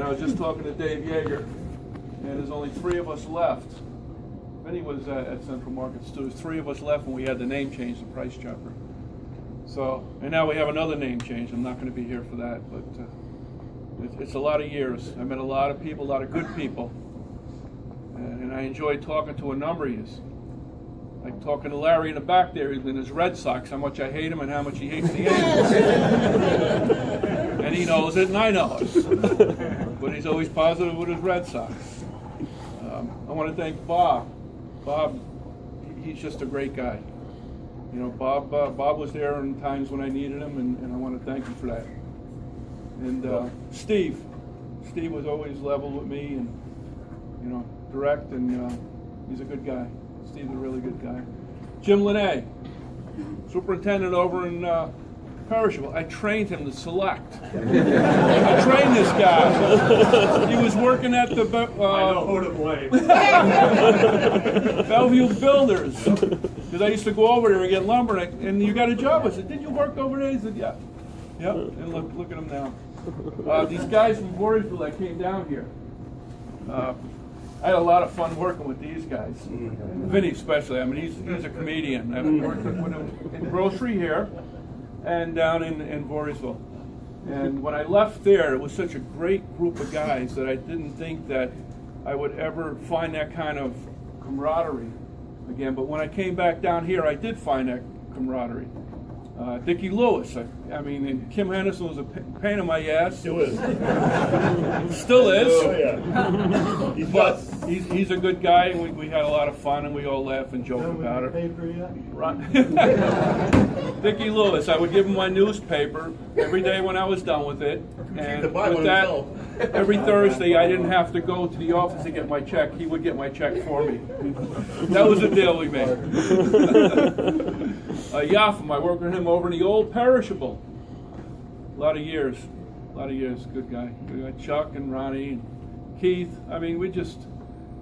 I was just talking to Dave Yeager, and there's only 3 of us left. Vinny was at Central Markets too. There's 3 of us left when we had the name change to Price Chopper. So, and now we have another name change. I'm not going to be here for that, but it's a lot of years. I met a lot of people, a lot of good people, and I enjoyed talking to a number of you. Like talking to Larry in the back there in his Red Sox, how much I hate him and how much he hates the Angels. And he knows it and I know it. But he's always positive with his Red Sox. I want to thank Bob. Bob, he's just a great guy. You know, Bob was there in times when I needed him, and I want to thank him for that. And Steve was always level with me and, you know, direct, and he's a good guy. Steve's a really good guy. Jim Linné, superintendent over in Perishable. I trained him to select. I trained this guy. He was working at the I know who to blame. Bellevue Builders. Because I used to go over there and get lumber, and you got a job. I said, did you work over there? He said, yeah. Yep, and look at him now. These guys from Voorheesville that came down here. I had a lot of fun working with these guys. Vinny especially. I mean, he's a comedian. I've worked with him in grocery here and down in Voorheesville. And when I left there, it was such a great group of guys that I didn't think that I would ever find that kind of camaraderie again. But when I came back down here, I did find that camaraderie. Dickie Lewis, I mean, and Kim Henderson was a pain in my ass. Still is. Still is. Oh, yeah. But he's a good guy, and we had a lot of fun, and we all laugh and joke about it. Paper yet? Right. Dickie Lewis, I would give him my newspaper every day when I was done with it. And with that, every Thursday I didn't have to go to the office to get my check. He would get my check for me. That was a deal we made. Yaffam, I worked with him over in the old Perishable. A lot of years. Good guy. We got Chuck and Ronnie and Keith. I mean, we just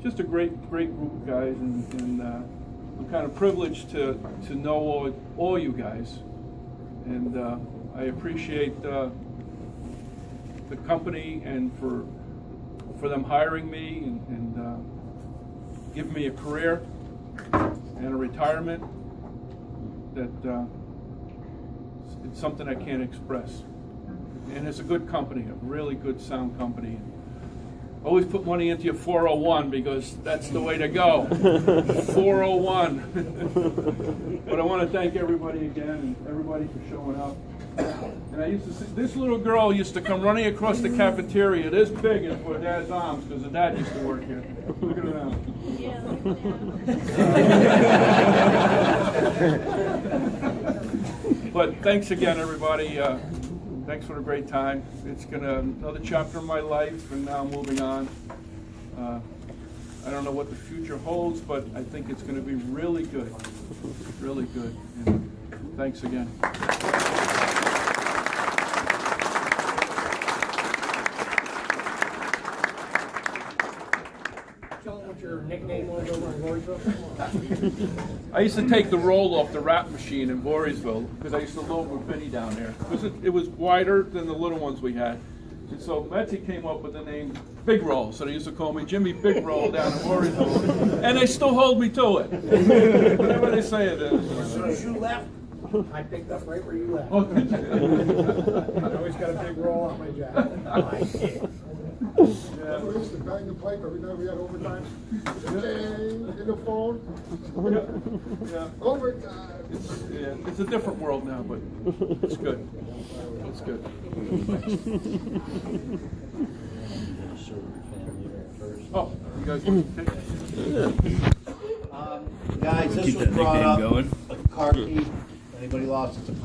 a great group of guys, and I'm kind of privileged to know all you guys, and I appreciate the company and for them hiring me and giving me a career and a retirement that it's something I can't express. And it's a good company, a really good, sound company. Always put money into your 401 because that's the way to go. 401. But I want to thank everybody again and everybody for showing up. And I used to see, this little girl used to come running across the cafeteria this big as for Dad's arms because her dad used to work here. Look at her now. Yeah. But thanks again, everybody. Thanks for the great time. It's another chapter of my life, and now I'm moving on. I don't know what the future holds, but I think it's going to be really good. Really good. And thanks again. Tell them what your nickname was over in Voorheesville. I used to take the roll off the rap machine in Voorheesville because I used to load with Vinny down there. It was wider than the little ones we had. And so Metzi came up with the name Big Roll. So they used to call me Jimmy Big Roll down in Voorheesville. And they still hold me to it. Whatever they say it is. As soon as you left, I picked up right where you left. Oh, did you? I always got a big roll on my jacket. Yeah. We used to bang the pipe every night we had overtime. Ding, in the phone. Yeah. Overtime. It's a different world now, but it's good. It's good. Oh, you guys want to take it? Guys, this was brought up, a car key. Anybody lost it?